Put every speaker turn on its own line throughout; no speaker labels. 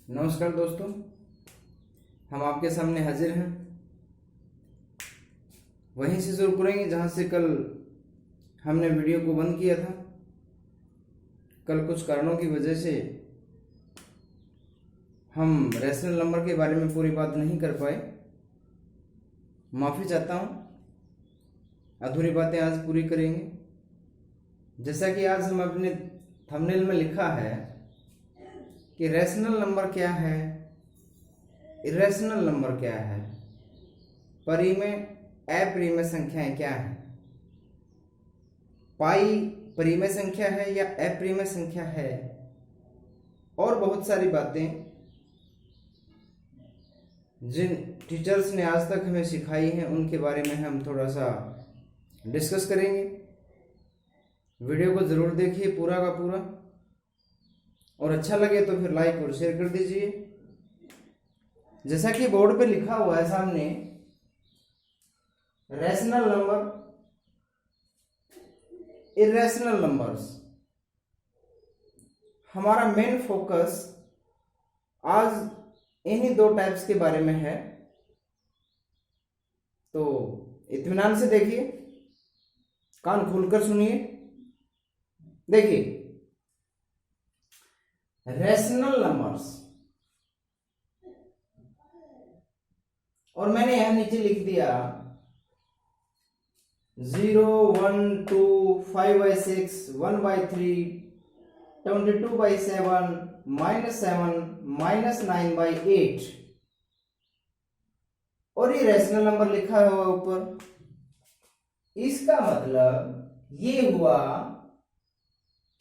नमस्कार दोस्तों, हम आपके सामने हाजिर हैं। वहीं से शुरू करेंगे जहां से कल हमने वीडियो को बंद किया था। कल कुछ कारणों की वजह से हम रैशनल नंबर के बारे में पूरी बात नहीं कर पाए। माफ़ी चाहता हूं, अधूरी बातें आज पूरी करेंगे। जैसा कि आज हम अपने थंबनेल में लिखा है कि रैशनल नंबर क्या है, इरेशनल नंबर क्या है, परिमेय अपरिमेय संख्याएं क्या है, पाई परिमेय संख्या है या अपरिमेय संख्या है, और बहुत सारी बातें जिन टीचर्स ने आज तक हमें सिखाई हैं उनके बारे में हम थोड़ा सा डिस्कस करेंगे। वीडियो को ज़रूर देखिए पूरा का पूरा, और अच्छा लगे तो फिर लाइक और शेयर कर दीजिए। जैसा कि बोर्ड पे लिखा हुआ है सामने, रैशनल नंबर, इरेशनल नंबर्स। हमारा मेन फोकस आज इन्हीं दो टाइप्स के बारे में है, तो इत्मीनान से देखिए, कान खोलकर सुनिए। देखिए, रैशनल नंबर्स, और मैंने यहां नीचे लिख दिया 0, 1, 2, 5/6, 1/3, 22/7, -7, -9/8, और ये रैशनल नंबर लिखा हुआ ऊपर। इसका मतलब ये हुआ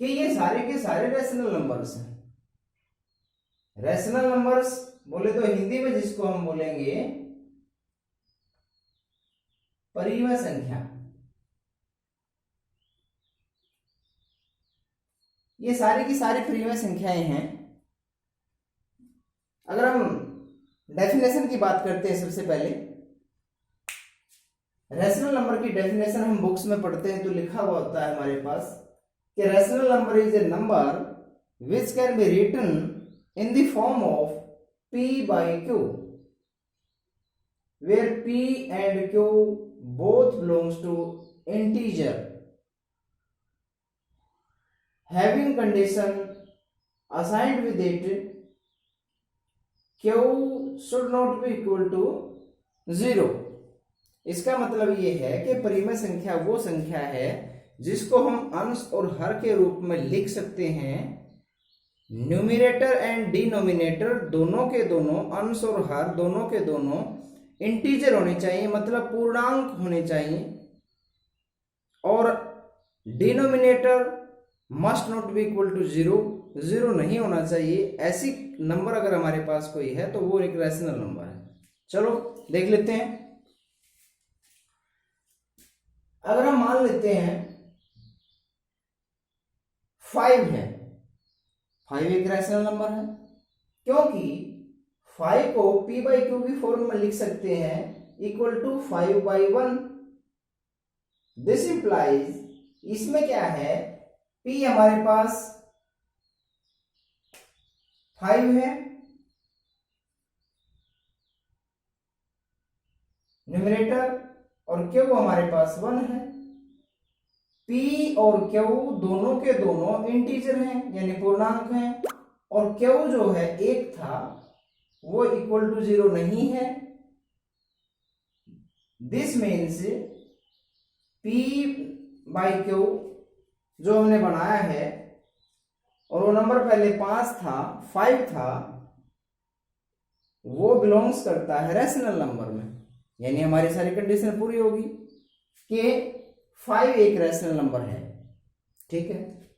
कि ये सारे के सारे रैशनल नंबर्स हैं। रैशनल नंबर्स बोले तो हिंदी में जिसको हम बोलेंगे परिमेय संख्या, ये सारी की सारी परिमेय संख्याएं हैं। अगर हम डेफिनेशन की बात करते हैं, सबसे पहले रैशनल नंबर की डेफिनेशन हम बुक्स में पढ़ते हैं तो लिखा हुआ होता है हमारे पास कि rational number is a number which can be written in the form of p by q, where p and q both belongs to integer, having condition assigned with it, q should not be equal to 0। इसका मतलब ये है कि परिमेय संख्या वो संख्या है जिसको हम अंश और हर के रूप में लिख सकते हैं। न्यूमिनेटर एंड डिनोमिनेटर दोनों के दोनों, अंश और हर दोनों के दोनों इंटीजर होने चाहिए, मतलब पूर्णांक होने चाहिए। और denominator must not be equal to 0, 0 नहीं होना चाहिए। ऐसी नंबर अगर हमारे पास कोई है तो वो एक रैशनल नंबर है। चलो देख लेते हैं। अगर हम मान लेते हैं 5 है, 5 एक रैशनल नंबर है, क्योंकि 5 को p by q की फॉर्म में लिख सकते हैं इक्वल टू 5/1। दिस इंप्लाइज, इसमें क्या है, p हमारे पास 5 है, न्यूमरेटर, और q हमारे पास 1 है। p और q दोनों के दोनों इंटीजर हैं, यानी पूर्णांक हैं, और q जो है 1 था वो इक्वल टू 0 नहीं है। This means p by q जो हमने बनाया है, और वो नंबर पहले 5 था, वो बिलोंग्स करता है रैशनल नंबर में। यानी हमारी सारी कंडीशन पूरी होगी कि 5 एक रैशनल नंबर है। ठीक है।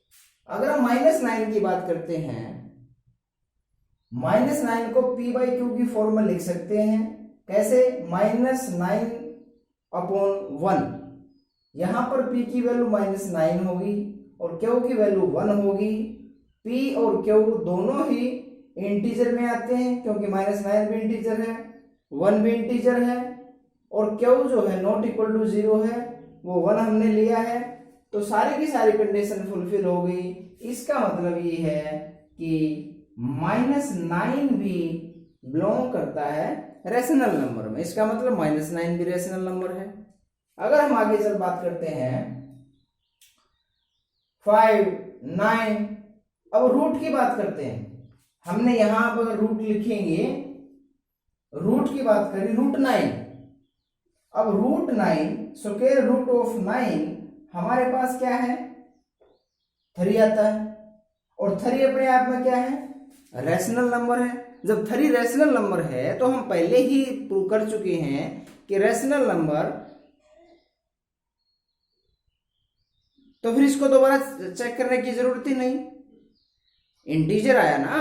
अगर हम -9 की बात करते हैं, -9 को p by q की फॉर्म में लिख सकते हैं। कैसे? -9/1। यहां पर p की वैल्यू -9 होगी और q की वैल्यू 1 होगी। p और q दोनों ही इंटीजर में आते हैं, क्योंकि -9 भी इंटीजर है, 1 भी इंटीजर है, और q जो है नॉट इक्वल टू 0 है, वो 1 हमने लिया है। तो सारी की सारी कंडीशन फुलफिल हो गई। इसका मतलब ये है कि -9 भी बिलोंग करता है रेशनल नंबर में। इसका मतलब -9 भी रेशनल नंबर है। अगर हम आगे चल बात करते हैं 5, 9, अब रूट की बात करते हैं। हमने यहां पर रूट लिखेंगे, रूट की बात करें √9। अब √9 स्क्वायर रूट ऑफ 9 हमारे पास क्या है, 3 आता है, और 3 अपने आप में क्या है, रैशनल नंबर है। जब 3 रैशनल नंबर है तो हम पहले ही प्रूव कर चुके हैं कि रैशनल नंबर, तो फिर इसको दोबारा चेक करने की जरूरत ही नहीं, इंटीजर आया ना,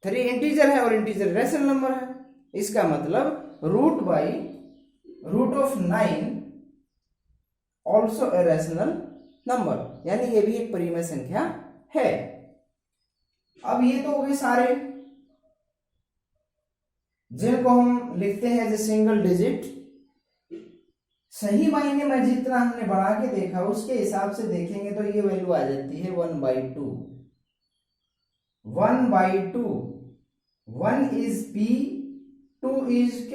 3 इंटीजर है और इंटीजर रैशनल नंबर है। इसका मतलब root of 9 also a rational number, यानी ये भी एक परिमेय संख्या है। अब ये तो हो गए सारे जिनको हम लिखते हैं एज ए सिंगल डिजिट। सही मायने में जितना हमने बढ़ा के देखा उसके हिसाब से देखेंगे तो ये वैल्यू आ जाती है 1/2। 1/2, 1 इज P, 2 इज Q।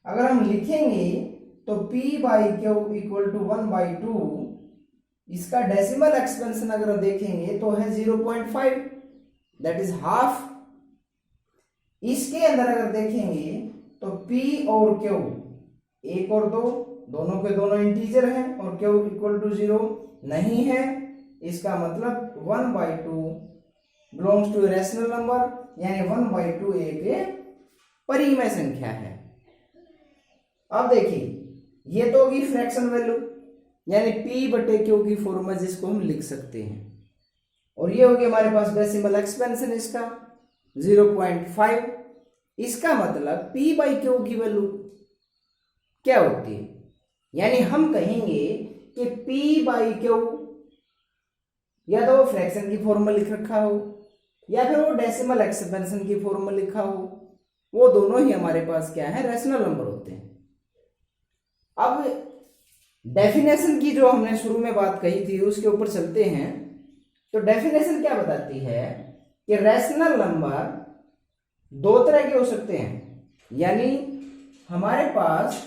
अगर हम लिखेंगे तो P/Q इक्वल टू 1/2। इसका डेसिमल एक्सपेंशन अगर देखेंगे तो है 0.5, दैट इज हाफ। इसके अंदर अगर देखेंगे तो P और Q 1 और 2 दोनों के दोनों इंटीजर हैं और Q इक्वल टू 0 नहीं है। इसका मतलब 1/2 बिलोंग्स टू रैशनल नंबर, यानी 1/2 एक परिमेय संख्या है। अब देखिए ये तो होगी फ्रैक्शन वैल्यू, यानी P/Q की फॉर्म में जिसको हम लिख सकते हैं, और ये होगी हमारे पास डेसिमल एक्सपेंशन इसका 0.5। इसका मतलब P/Q की वैल्यू क्या होती है, यानी हम कहेंगे कि P/Q या तो वो फ्रैक्शन की फॉर्म में लिख रखा हो या फिर वो डेसिमल एक्सपेंशन की फॉर्म में लिखा हो, वो दोनों ही हमारे पास क्या है, रैशनल नंबर होते हैं। अब डेफिनेशन की जो हमने शुरू में बात कही थी उसके ऊपर चलते हैं। तो डेफिनेशन क्या बताती है कि रैशनल नंबर 2 तरह के हो सकते हैं, यानी हमारे पास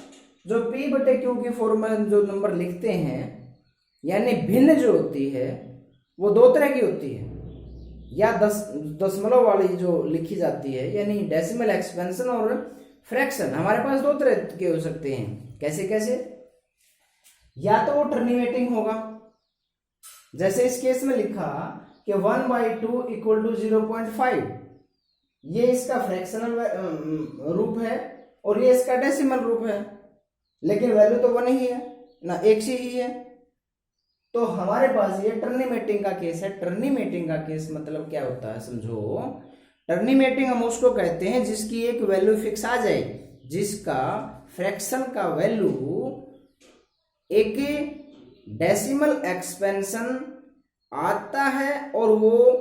जो P/Q की फॉर्म में जो नंबर लिखते हैं, यानी भिन्न जो होती है वो 2 तरह की होती है, या दशमलव वाली जो लिखी जाती है, यानी डेसिमल एक्सपेंशन और फ्रैक्शन हमारे पास 2 तरह के हो सकते हैं। कैसे कैसे, या तो वो टर्मिनेटिंग होगा, जैसे इस केस में लिखा कि 1/2 इक्वल टू 0.5, ये इसका फ्रैक्शनल रूप है और ये इसका डेसिमल रूप है, लेकिन वैल्यू तो 1 ही है ना, एक सी ही है। तो हमारे पास ये टर्मिनेटिंग का केस है। टर्मिनेटिंग का केस मतलब क्या होता है, समझो, टर्मिनेटिंग हम उसको कहते हैं जिसकी एक वैल्यू फिक्स आ जाए, जिसका फ्रैक्शन का वैल्यू एक डेसिमल एक्सपेंशन आता है और वो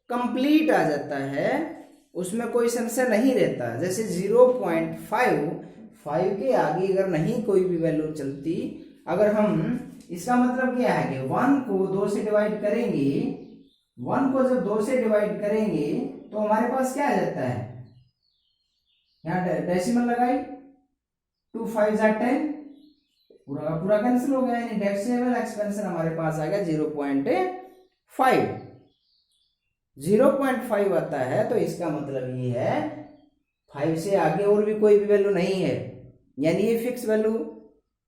कंप्लीट आ जाता है, उसमें कोई संशय नहीं रहता। जैसे 0.5 के आगे अगर नहीं कोई भी वैल्यू चलती, अगर हम, इसका मतलब क्या है कि 1 को 2 से डिवाइड करेंगे, 1 को जब 2 से डिवाइड करेंगे तो हमारे पास क्या आ जाता है, यहाँ डेसिमल लगाई, 2 5 10, पूरा पूरा कैंसिल हो गया, यानी डेसिमल एक्सपेंशन हमारे पास आ गया 0.5। 0.5 आता है तो इसका मतलब ये है 5 से आगे और भी कोई भी वैल्यू नहीं है, यानी ये फिक्स वैल्यू,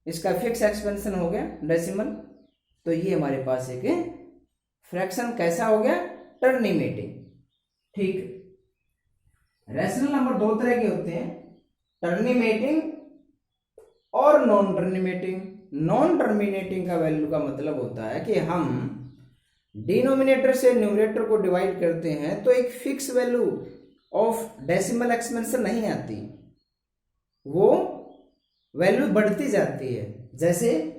इसका फिक्स एक्सपेंशन हो गया डेसिमल। तो ये हमारे पास एक फ्रैक्शन कैसा हो गया, टर्मिनेटिंग। ठीक, रैशनल नंबर 2 तरह के होते हैं, टर्मिनेटिंग और नॉन टर्मिनेटिंग। नॉन टर्मिनेटिंग का वैल्यू का मतलब होता है कि हम डिनोमिनेटर से न्यूमरेटर को डिवाइड करते हैं तो एक fix value of decimal expansion नहीं आती, वो वैल्यू बढ़ती जाती है। जैसे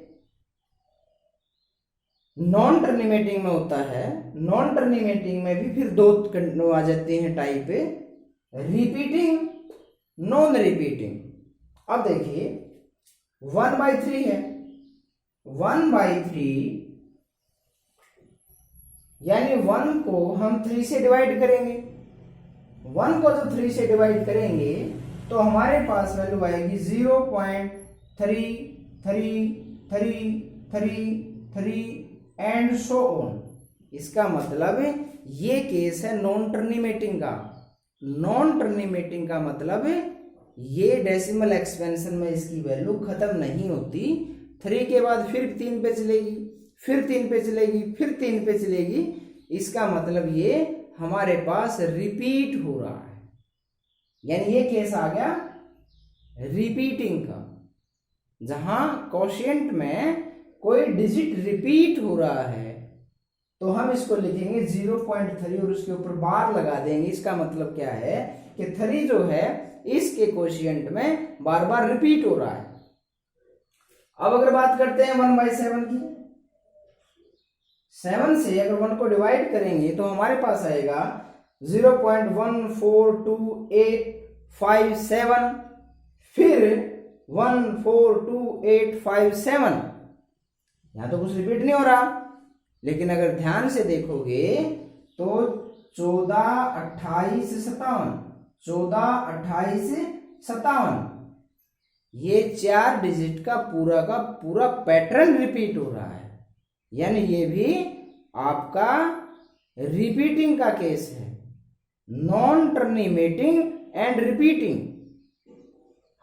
नॉन टर्मिनेटिंग में होता है, नॉन टर्मिनेटिंग में भी फिर 2 आ जाते हैं टाइप, रिपीटिंग, नॉन रिपीटिंग। अब देखिए 1/3 है, 1/3 यानी 1 को हम 3 से डिवाइड करेंगे। 1 को जब 3 से डिवाइड करेंगे तो हमारे पास वैल्यू आएगी 0.333333 एंड सो ऑन। इसका मतलब ये केस है नॉन टर्मिनेटिंग का। नॉन टर्मिनेटिंग का मतलब ये डेसिमल एक्सपेंशन में इसकी वैल्यू खत्म नहीं होती। 3 के बाद फिर 3 पे चलेगी, फिर 3 पे चलेगी, फिर 3 पे चलेगी। इसका मतलब ये हमारे पास रिपीट हो रहा है, यानी ये केस आ गया रिपीटिंग का, जहां क्वोशिएंट में कोई डिजिट रिपीट हो रहा है तो हम इसको लिखेंगे 0.3 और उसके ऊपर बार लगा देंगे। इसका मतलब क्या है कि 3 जो है इसके क्वोशिएंट में बार बार रिपीट हो रहा है। अब अगर बात करते हैं 1/7 की, 7 से अगर 1 को डिवाइड करेंगे तो हमारे पास आएगा 0.142857, फिर 142857। यहां तो कुछ रिपीट नहीं हो रहा, लेकिन अगर ध्यान से देखोगे तो 14 28 57, 14 28 57, ये 4 डिजिट का पूरा पैटर्न रिपीट हो रहा है। यानी ये भी आपका रिपीटिंग का केस है, नॉन टर्मिनेटिंग एंड रिपीटिंग।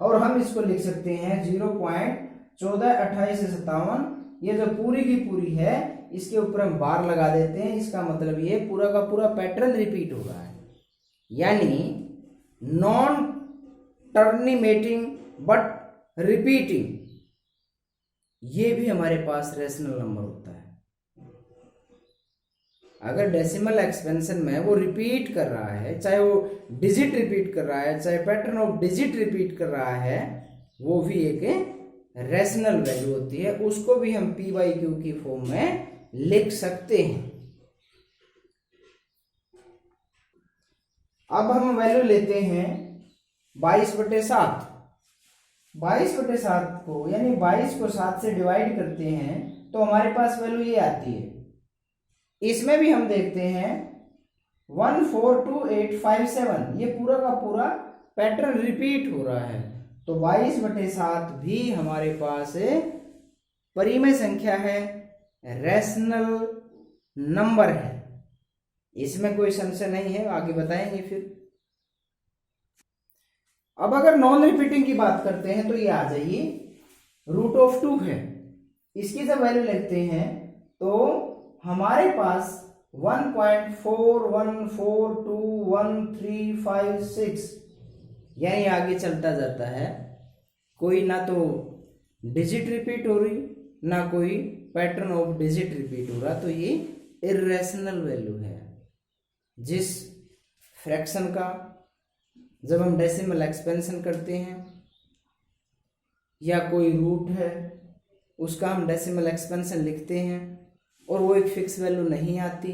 और हम इसको लिख सकते हैं 0.14 28 57, ये जो पूरी की पूरी है इसके ऊपर हम बार लगा देते हैं। इसका मतलब ये पूरा का पूरा पैटर्न रिपीट हो रहा है, यानी नॉन टर्मिनेटिंग बट रिपीटिंग। ये भी हमारे पास रेशनल नंबर होता है। अगर डेसिमल एक्सपेंशन में वो रिपीट कर रहा है, चाहे वो डिजिट रिपीट कर रहा है, चाहे पैटर्न ऑफ डिजिट रिपीट कर रहा है, वो भी एक रेशनल वैल्यू होती है। उसको भी हम पी बाई क्यू की फॉर्म में लिख सकते हैं। अब हम वैल्यू लेते हैं 22/7। 22/7 को यानी 22 को 7 से डिवाइड करते हैं तो हमारे पास वैल्यू ये आती है। इसमें भी हम देखते हैं 142857, ये पूरा का पूरा पैटर्न रिपीट हो रहा है। तो 22/7 भी हमारे पास परिमेय संख्या है, रैशनल नंबर है, इसमें कोई संशय नहीं है, आगे बताएंगे फिर। अब अगर नॉन रिपीटिंग की बात करते हैं तो ये आ जाइए √2 है। इसकी जब वैल्यू लिखते हैं तो हमारे पास 1.41421356, यानी आगे चलता जाता है, कोई ना तो डिजिट रिपीट हो रही ना कोई पैटर्न ऑफ डिजिट रिपीट हो रहा, तो ये इर्रेशनल वैल्यू है। जिस फ्रैक्शन का जब हम डेसिमल एक्सपेंशन करते हैं या कोई रूट है उसका हम डेसिमल एक्सपेंशन लिखते हैं और वो एक फिक्स वैल्यू नहीं आती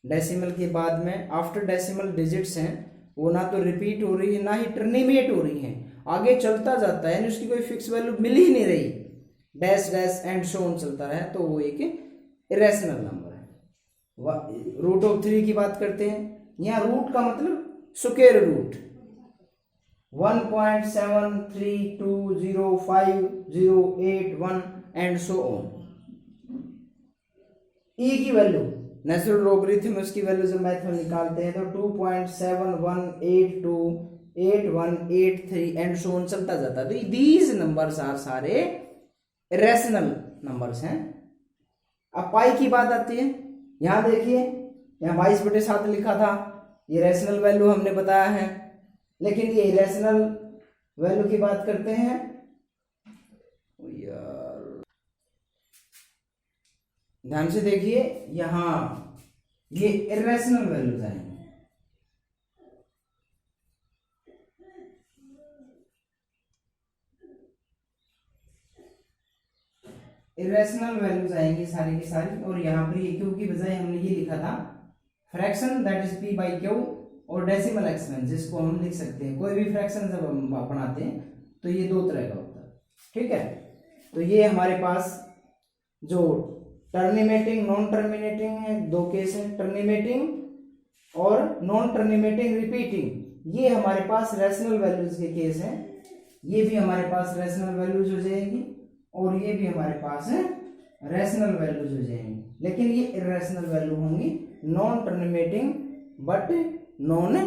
डेसिमल के बाद में, आफ्टर डेसिमल डिजिट्स हैं वो ना तो रिपीट हो रही है ना ही टर्मिनेट हो रही हैं, आगे चलता जाता है, यानी उसकी कोई फिक्स वैल्यू मिल ही नहीं रही, dash dash and so on चलता रहे, तो वो एक इरेशनल नंबर है। √3 की बात करते हैं, यहाँ रूट का मतलब square root 1.73205081 and so on. E की वैल्यू नेचुरल लोगरिथम, उसकी वैल्यू जब मैथ में निकालते हैं तो 2.71828183 एंड सो ऑन चलता जाता है। तो दीज नंबर्स आर सारे रैशनल नंबर्स हैं। अब पाई की बात आती है, यहां देखिए, यहाँ 22/7 लिखा था, ये रैशनल वैल्यू हमने बताया है, लेकिन ये इरेशनल वैल्यू की बात करते हैं यार, ध्यान से देखिए, यहां ये इरेशनल वैल्यूज आएंगे। इरेशनल वैल्यूज आएंगी सारी की सारी, और यहाँ पर ये क्यू की बजाय हमने ये लिखा था fraction that is P by Q, और डेसिमल एक्सपेंशन जिसको हम लिख सकते हैं, कोई भी फ्रैक्शन जब हम बनाते हैं तो ये दो तरह का होता है, ठीक है। तो ये हमारे पास जो टर्मिनेटिंग, नॉन टर्मिनेटिंग है, दो केस है, टर्मिनेटिंग और नॉन टर्मिनेटिंग रिपीटिंग। ये हमारे पास रैशनल वैल्यूज के केस हैं। ये भी हमारे पास रैशनल वैल्यूज हो जाएंगी और ये भी हमारे पास है रैशनल वैल्यूज हो जाएंगी, लेकिन ये इरेशनल वैल्यू होंगी, non terminating but non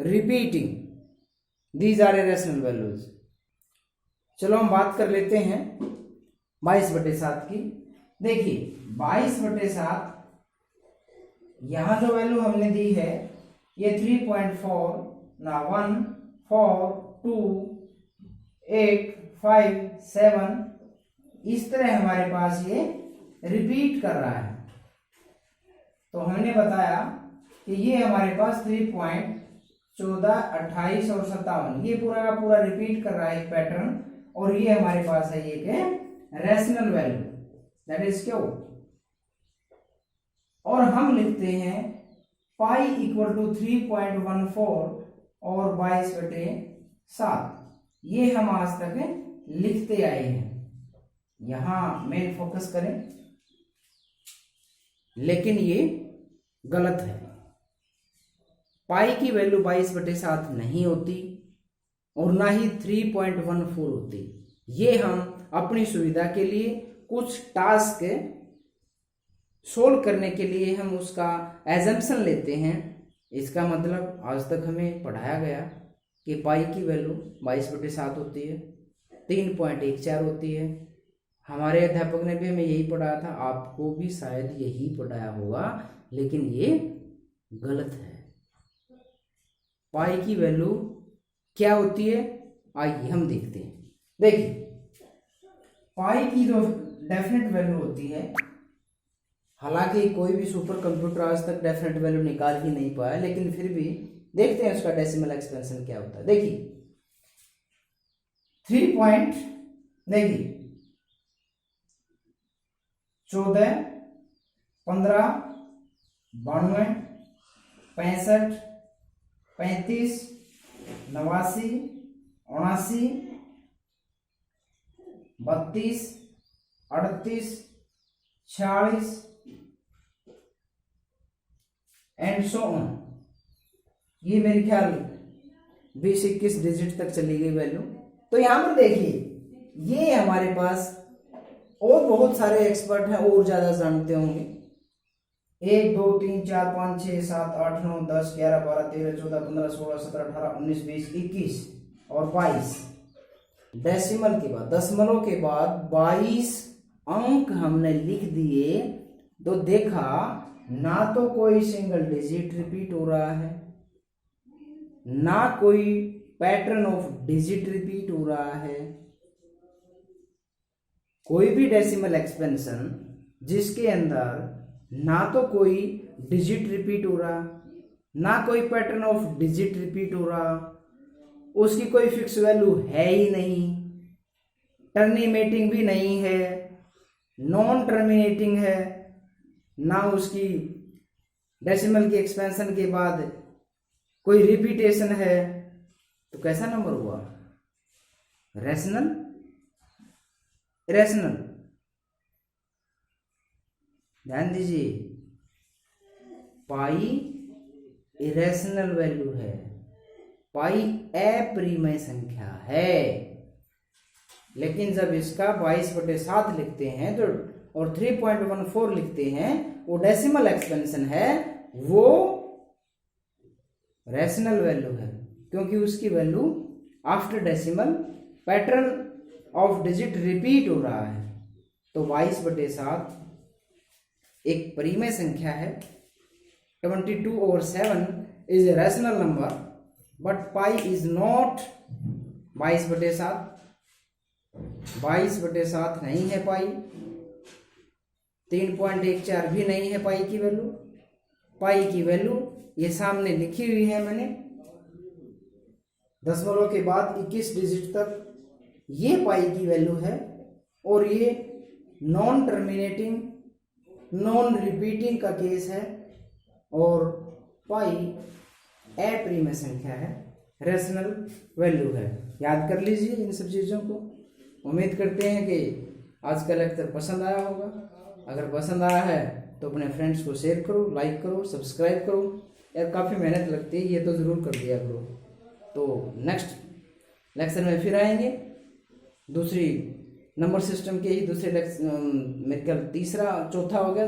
repeating, these are irrational values. चलो हम बात कर लेते हैं 22/7 की। देखिए 22/7 यहां जो वैल्यू हमने दी है ये 3.4 ना 1 4 2 8 5 7 इस तरह हमारे पास ये रिपीट कर रहा है। तो हमने बताया कि ये हमारे पास 3.14 28 और 57 ये पूरा का पूरा रिपीट कर रहा है एक पैटर्न, और ये हमारे पास है एक rational value that is Q. और हम लिखते हैं पाई इक्वल टू 3.14 और 22/7, ये हम आज तक लिखते आए हैं। यहां मेन फोकस करें, लेकिन ये गलत है। पाई की वैल्यू 22/7 नहीं होती और ना ही 3.14 होती। ये हम अपनी सुविधा के लिए कुछ टास्क सोल्व करने के लिए हम उसका एजम्पशन लेते हैं। इसका मतलब आज तक हमें पढ़ाया गया कि पाई की वैल्यू 22/7 होती है, 3.14 होती है। हमारे अध्यापक ने भी हमें यही पढ़ाया था, आपको भी शायद यही पढ़ाया होगा, लेकिन ये गलत है। पाई की वैल्यू क्या होती है आइए हम देखते हैं। देखिए पाई की जो डेफिनेट वैल्यू होती है, हालांकि कोई भी सुपर कंप्यूटर आज तक डेफिनेट वैल्यू निकाल ही नहीं पाया, लेकिन फिर भी देखते हैं उसका डेसिमल एक्सपेंशन क्या होता है। देखिए 3 14 15 92 65 35 89 79 32 38 46 एंड सो ऑन। ये मेरे ख्याल 20-21 डिजिट तक चली गई वैल्यू। तो यहां पर देखिए ये हमारे पास और बहुत सारे एक्सपर्ट हैं और ज्यादा जानते होंगे। 1 2 3 4 5 6 7 8 9 10 11 12 13 14 15 16 17 18 19 20 21 और 22 डेसिमल के बाद, दशमलव के बाद 22 अंक हमने लिख दिए। तो देखा ना तो कोई सिंगल डिजिट रिपीट हो रहा है, ना कोई पैटर्न ऑफ डिजिट रिपीट हो रहा है। कोई भी डेसिमल एक्सपेंशन जिसके अंदर ना तो कोई डिजिट रिपीट हो रहा, ना कोई पैटर्न ऑफ डिजिट रिपीट हो रहा, उसकी कोई फिक्स वैल्यू है ही नहीं, टर्मिनेटिंग भी नहीं है, नॉन टर्मिनेटिंग है, ना उसकी डेसिमल के एक्सपेंशन के बाद कोई रिपीटेशन है, तो कैसा नंबर हुआ? Rational, irrational. ध्यान दीजिए पाई इरेशनल वैल्यू है, पाई अप्रिमेय संख्या है। लेकिन जब इसका 22/7 लिखते हैं तो और 3.14 लिखते हैं, वो डेसिमल एक्सपेंशन है, वो रैशनल वैल्यू है, क्योंकि उसकी value after decimal pattern of digit repeat हो रहा है। तो 22/7 एक परिमेय संख्या है। 22/7 is a rational number, but pi is not 22/7। 22/7 नहीं है पाई, 3.14 भी नहीं है पाई की वैल्यू। पाई की वैल्यू ये सामने लिखी हुई है मैंने, दशमलव के बाद 21 डिजिट तक ये पाई की वैल्यू है, और ये नॉन टर्मिनेटिंग नॉन रिपीटिंग का केस है, और पाई अप्रिमेय संख्या है, रैशनल वैल्यू है। याद कर लीजिए इन सब चीज़ों को। उम्मीद करते हैं कि आज का लेक्चर पसंद आया होगा। अगर पसंद आया है तो अपने फ्रेंड्स को शेयर करो, लाइक करो, सब्सक्राइब करो। यार काफ़ी मेहनत लगती है, ये तो ज़रूर कर दिया करो। तो नेक्स्ट लेक्चर में फिर आएंगे, दूसरी नंबर सिस्टम के ही दूसरे लेक्चर, मेरे ख्याल तीसरा चौथा हो गया,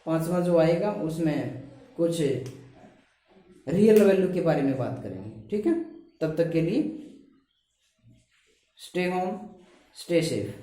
पांचवा जो आएगा उसमें कुछ रियल वैल्यू के बारे में बात करेंगे। ठीक है, तब तक के लिए स्टे होम, स्टे सेफ।